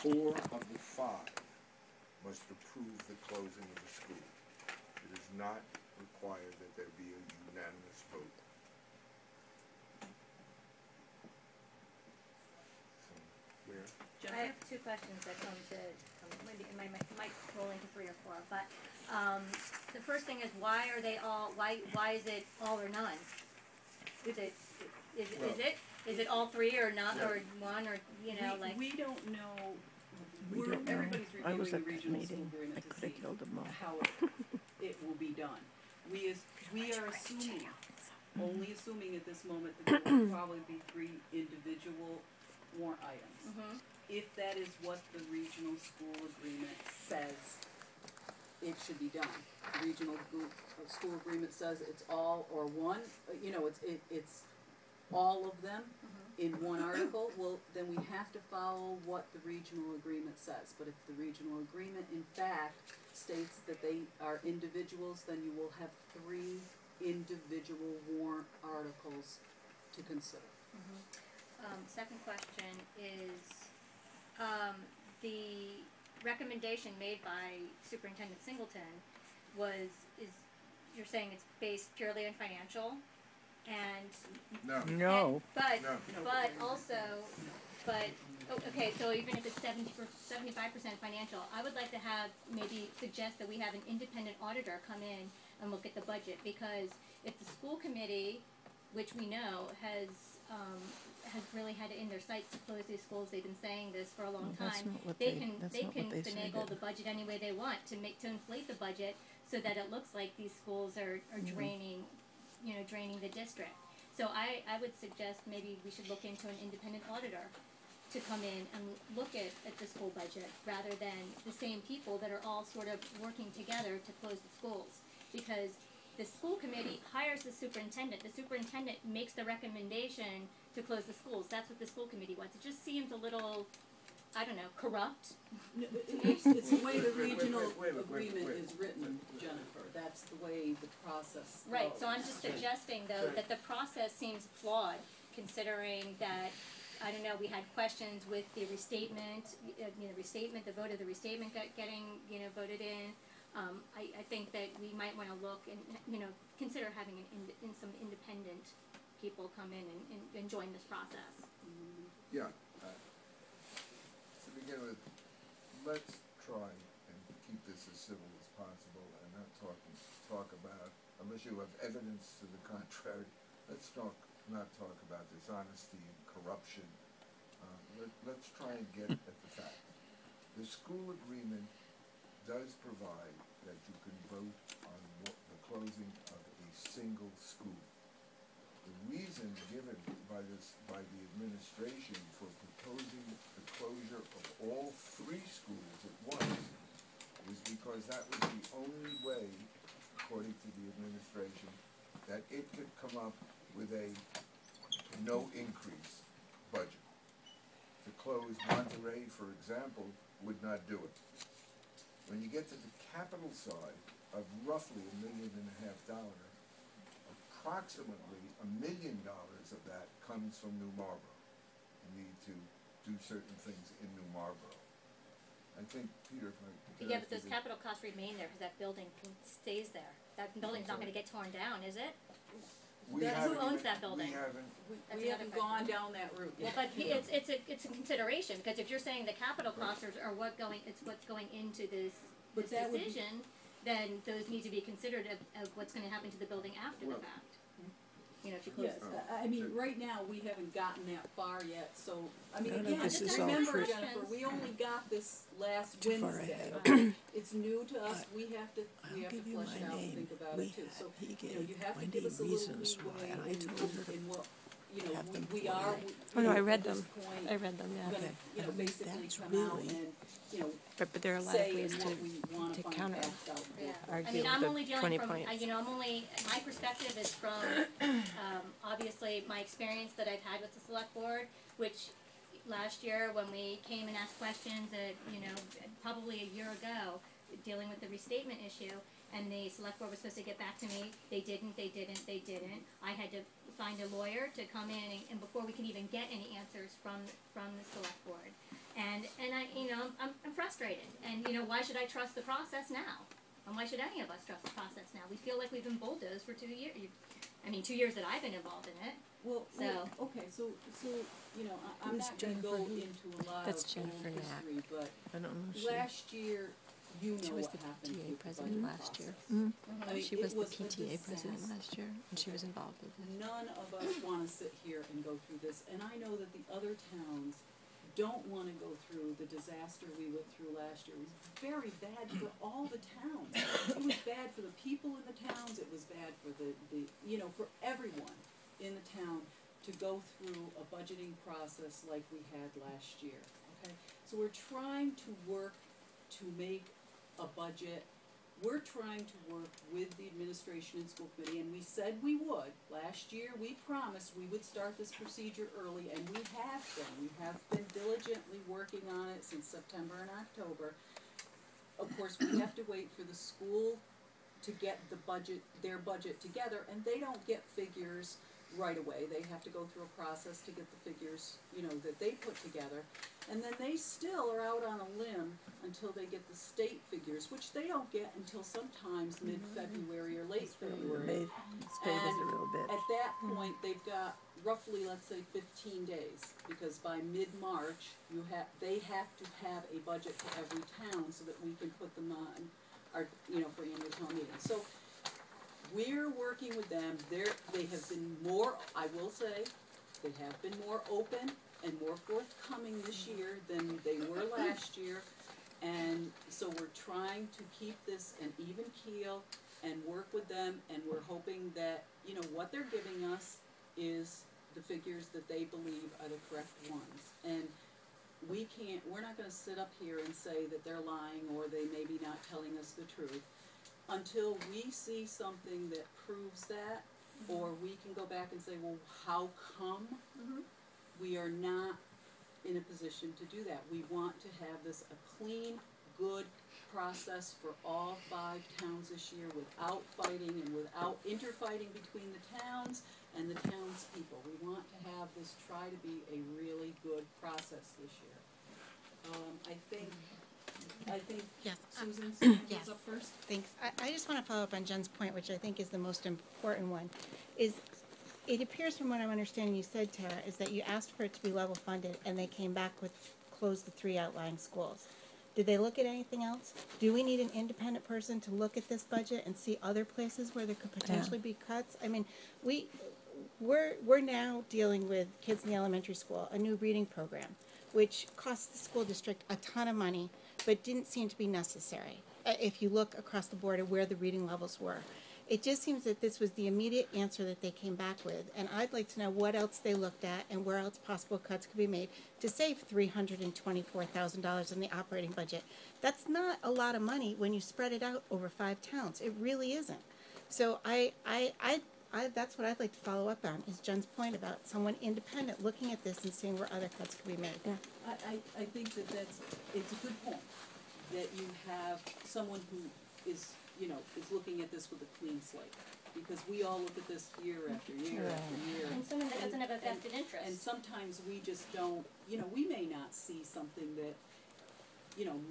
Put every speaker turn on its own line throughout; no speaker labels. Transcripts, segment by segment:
4 of the 5 must approve the closing of the school. It is not required that there be a unanimous vote. So, where?
I have two questions that come to, maybe it might roll into 3 or 4, but the first thing is, why are they all, why is it all or none? Is it all 3 or not, or 1, or, you know, like?
We don't know.
I
Everybody's reviewing
was
the
at that
regional
meeting.
school agreement
I
to
could have
see
killed them all.
how it will be done. We are assuming, only assuming at this moment, that there will probably be 3 individual warrant items.
Mm-hmm.
If that is what the regional school agreement says it should be done. The regional school agreement says it's all or one, you know, it's all of them in one article. Well, then we have to follow what the regional agreement says. But if the regional agreement in fact states that they are individuals, then you will have 3 individual warrant articles to consider.
Second question is, the recommendation made by Superintendent Singleton you're saying it's based purely on financial, and
No.
okay, so even if it's 75% financial, I would like to have, maybe suggest that we have an independent auditor come in and look at the budget, because if the school committee, which we know has really had it in their sights to close these schools, they've been saying this for a long time, they can finagle the budget any way they want to inflate the budget so that it looks like these schools are draining the district. So I would suggest maybe we should look into an independent auditor to come in and look at the school budget, rather than the same people that are all sort of working together to close the schools. Because the school committee hires the superintendent makes the recommendation to close the schools. That's what the school committee wants. It just seems a little, I don't know, corrupt.
It's the way the regional agreement is written, Jennifer. That's the way the process goes.
Right, so I'm just suggesting, though, that the process seems flawed, considering that, I don't know, we had questions with the restatement, the vote of the restatement getting, voted in. I think that we might want to look and, consider having some independent people come in and join this process.
Yeah. To begin with, let's try and keep this as civil as possible and not talk about, unless you have evidence to the contrary, let's not talk about dishonesty and corruption. Let's try and get at the facts. The school agreement does provide that you can vote on the closing of a single school. The reason given by the administration for proposing the closure of all 3 schools at once was because that was the only way, according to the administration, that it could come up with a no increase budget. To close Monterey, for example, would not do it. When you get to the capital side of roughly $1.5 million, approximately $1 million of that comes from New Marlboro. You need to do certain things in New Marlboro. I think, Peter, if I could.
Yeah, but those capital costs remain there because that building stays there. That building's not going to get torn down, is it? Who owns that building?
We haven't gone down that route yet.
Well, but it's a consideration, because if you're saying the capital costs are what's going into this decision, then those need to be considered of what's going to happen to the building after the fact. If you close
Yes,
it.
I mean, right now, we haven't gotten that far yet, so, I mean,
None of
again,
this
just
is all
remember,
true.
Jennifer, we only got this last
Too far
Wednesday,
ahead.
okay? It's new to us, we have to
I'll give you
flesh it
my
out and
name.
think about it too. So,
He
you know, you
gave
have to
20
give us a little
reasons why,
leeway
and I told her
in what,
have them
we
for
are,
me.
Oh, no, I read
at this
them.
point,
I read them, yeah.
gonna,
Okay.
basically
That's
come out
really-
and,
But there are a lot of
say
ways
what we wanna
to
find
counter
facts out for.
Yeah.
argue
I mean, I'm
the
only
20
dealing from,
points.
my perspective is from, obviously, my experience that I've had with the select board, which last year when we came and asked questions, probably a year ago, dealing with the restatement issue, and the select board was supposed to get back to me. They didn't. I had to find a lawyer to come in and before we can even get any answers from the select board. And I, I'm frustrated. And, why should I trust the process now? And why should any of us trust the process now? We feel like we've been bulldozed for 2 years. 2 years that I've been involved in it.
Okay, so I'm
Who's
not gonna
Jennifer
go
who?
into a lot
That's
of
Jennifer
old
Knapp.
history, but
I don't know.
last year, you
She
know
was
what
the
happened
PTA
with the
president
budget
last year.
process. I mean,
She
it
was the
was a
PTA president
disaster.
last year, and she was involved with it.
None of us wanna sit here and go through this, and I know that the other towns don't wanna go through the disaster we went through last year. It was very bad for all the towns. It was bad for the people in the towns, it was bad for the for everyone in the town to go through a budgeting process like we had last year, okay? So we're trying to work to make a budget. We're trying to work with the administration and school committee, and we said we would. Last year, we promised we would start this procedure early, and we have been. We have been diligently working on it since September and October. Of course, we have to wait for the school to get their budget together, and they don't get figures right away. They have to go through a process to get the figures, that they put together. And then they still are out on a limb until they get the state figures, which they don't get until sometimes mid-February or late February.
It's faded a little bit.
At that point, they've got roughly, let's say, 15 days, because by mid-March, they have to have a budget for every town so that we can put them on our, for annual town meeting. So we're working with them. They have been more, I will say, they have been more open and more forthcoming this year than they were last year. And so we're trying to keep this an even keel and work with them, and we're hoping that, what they're giving us is the figures that they believe are the correct ones. And we're not gonna sit up here and say that they're lying or they may be not telling us the truth until we see something that proves that, or we can go back and say, well, how come we are not in a position to do that? We want to have this a clean, good process for all 5 towns this year without fighting and without interfighting between the towns and the townspeople. We want to have this try to be a really good process this year. I think
Yes.
Susan's
Yes.
up first.
Thanks. I just want to follow up on Jen's point, which I think is the most important one, is it appears from what I'm understanding you said, Tara, is that you asked for it to be level funded and they came back with close the 3 outlying schools. Did they look at anything else? Do we need an independent person to look at this budget and see other places where there could potentially be cuts? We're now dealing with kids in the elementary school, a new reading program, which costs the school district a ton of money, but didn't seem to be necessary. If you look across the board at where the reading levels were, it just seems that this was the immediate answer that they came back with, and I'd like to know what else they looked at and where else possible cuts could be made to save $324,000 in the operating budget. That's not a lot of money when you spread it out over 5 towns. It really isn't. So that's what I'd like to follow up on, is Jen's point about someone independent looking at this and seeing where other cuts could be made.
Yeah.
I think it's a good point, that you have someone who is looking at this with a clean slate. Because we all look at this year after year after year.
And someone that doesn't have a vested interest.
And sometimes we just don't, we may not see something that,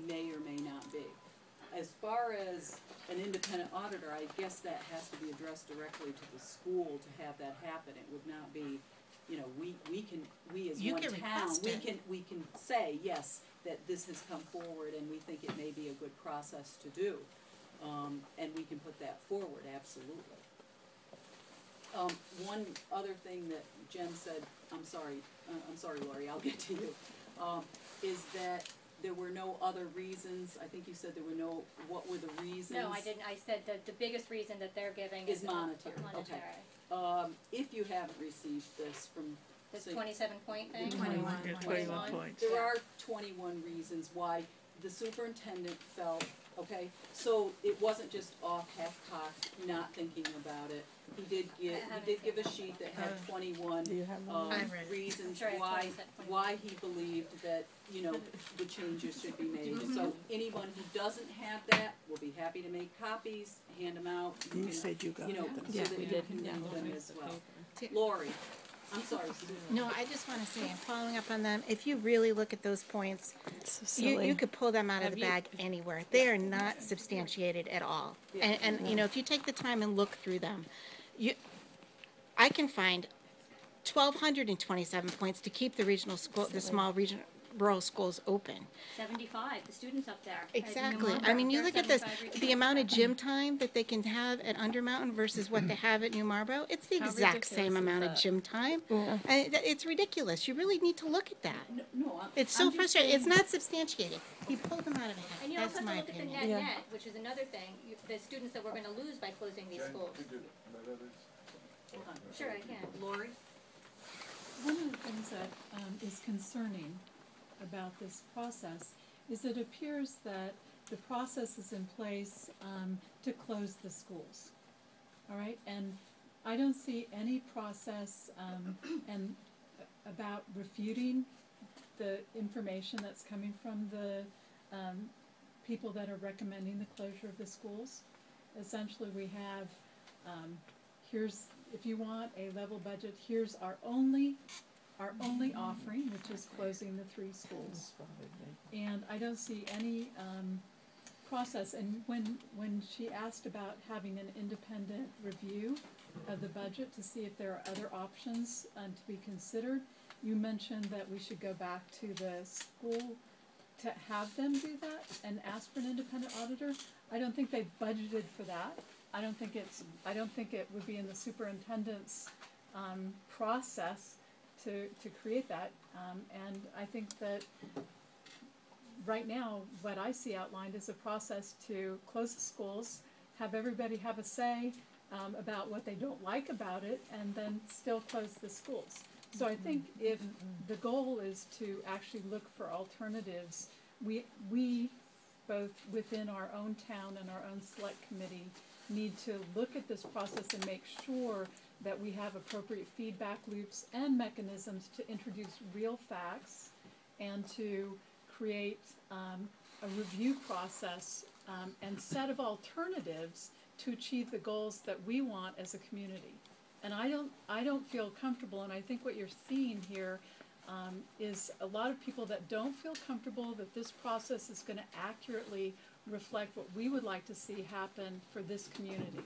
may or may not be. As far as an independent auditor, I guess that has to be addressed directly to the school to have that happen. It would not be, we as
You
one
can
town,
request it.
we can say, yes, that this has come forward and we think it may be a good process to do. And we can put that forward, absolutely. One other thing that Jen said, I'm sorry, Lori, I'll get to you, is that there were no other reasons. I think you said there were no, what were the reasons?
No, I didn't. I said the biggest reason that they're giving
Is monetary,
monetary.
okay. If you haven't received this from,
This
say,
27-point thing?
21.
Yeah, 21 points.
there are 21 reasons why the superintendent felt, okay, so it wasn't just off half-cocked, not thinking about it. He did give a sheet that had 21
Do you have one?
I've read it.
reasons
Sure, I
why
totally said 21.
why he believed that, the changes should be made. So anyone who doesn't have that, we'll be happy to make copies, hand them out.
You said you got them.
So
Yeah,
that
we
you
did.
can
Yeah.
read them as well. Lori, I'm sorry, Sue.
No, I just want to say, and following up on them, if you really look at those points,
It's so
you
silly.
could pull them out of the bag anywhere. They are not substantiated at all. And you know, if you take the time and look through them, I can find 1,227 points to keep the regional school, the small rural schools open.
75, the students up there.
Exactly. I mean, you look at this, the amount of gym time that they can have at Undermountain versus what they have at New Marlboro, it's the
How
exact same
ridiculous is
amount of
that?
gym time. And it's ridiculous. You really need to look at that.
No,
It's
I'm
so
just
frustrating.
saying-
It's not substantiated. He pulled them out of a hat.
And you also
That's
have to
my
look at the
opinion.
net
Yeah.
net, which is another thing, the students that we're gonna lose by closing these
Jen,
schools.
could you let others?
Hold on.
Sure, I can.
Lori?
One of the things that is concerning about this process is it appears that the process is in place to close the schools. All right, and I don't see any process and about refuting the information that's coming from the people that are recommending the closure of the schools. Essentially, we have here's, if you want a level budget, here's our only offering, which is closing the 3 schools. And I don't see any process. And when she asked about having an independent review of the budget to see if there are other options to be considered, you mentioned that we should go back to the school to have them do that and ask for an independent auditor. I don't think they've budgeted for that. I don't think it would be in the superintendent's process to create that. And I think that right now, what I see outlined is a process to close the schools, have everybody have a say about what they don't like about it, and then still close the schools. So I think if the goal is to actually look for alternatives, we both within our own town and our own select committee need to look at this process and make sure that we have appropriate feedback loops and mechanisms to introduce real facts and to create a review process and set of alternatives to achieve the goals that we want as a community. And I don't feel comfortable, and I think what you're seeing here is a lot of people that don't feel comfortable that this process is going to accurately reflect what we would like to see happen for this community.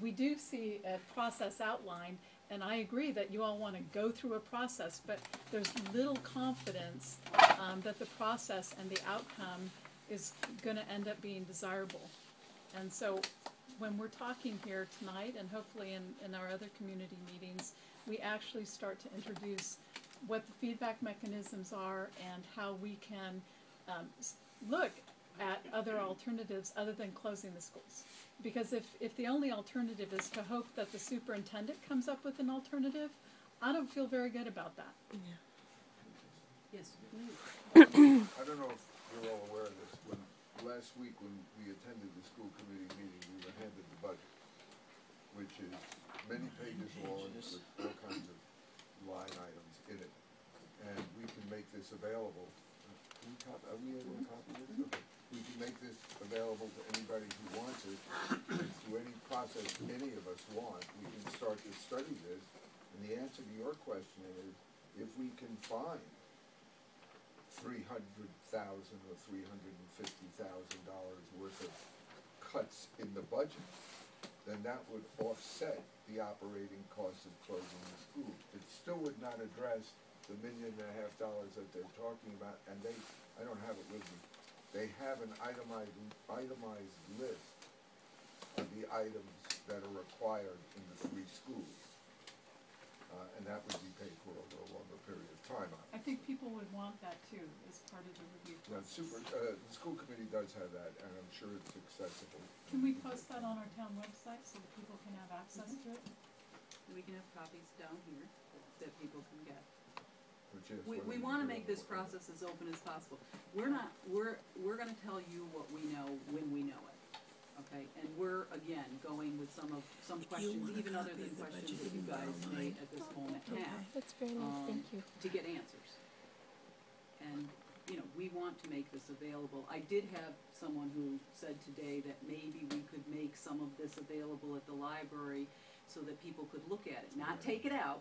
We do see a process outlined, and I agree that you all want to go through a process, but there's little confidence that the process and the outcome is going to end up being desirable. And so when we're talking here tonight, and hopefully in our other community meetings, we actually start to introduce what the feedback mechanisms are and how we can look at other alternatives other than closing the schools. Because if the only alternative is to hope that the superintendent comes up with an alternative, I don't feel very good about that.
Yes.
I don't know if you're all aware of this. Last week when we attended the school committee meeting, we were handed the budget, which is many pages long with all kinds of line items in it. And we can make this available. Are we able to copy this? Okay. We can make this available to anybody who wants it, through any process any of us want. We can start to study this, and the answer to your question is, if we can find $300,000 or $350,000 worth of cuts in the budget, then that would offset the operating costs of closing the school. It still would not address the $1.5 million that they're talking about, and I don't have it with me. They have an itemized list of the items that are required in the 3 schools. And that would be paid for over a longer period of time.
I think people would want that too, as part of the review
Now,
process.
the school committee does have that, and I'm sure it's accessible.
Can we post that on our town website so that people can have access to it?
We can have copies down here that people can get.
Which is
We
what we
wanna
do
make
on
this
the web.
process as open as possible. We're gonna tell you what we know when we know it, okay? And we're, again, going with some questions,
want a
even other
copy
than
of the
questions
budget,
that you
you can
guys
borrow
may
mine.
at this moment have,
That's very nice, thank you.
to get answers. And, you know, we want to make this available. I did have someone who said today that maybe we could make some of this available at the library so that people could look at it, not take it out,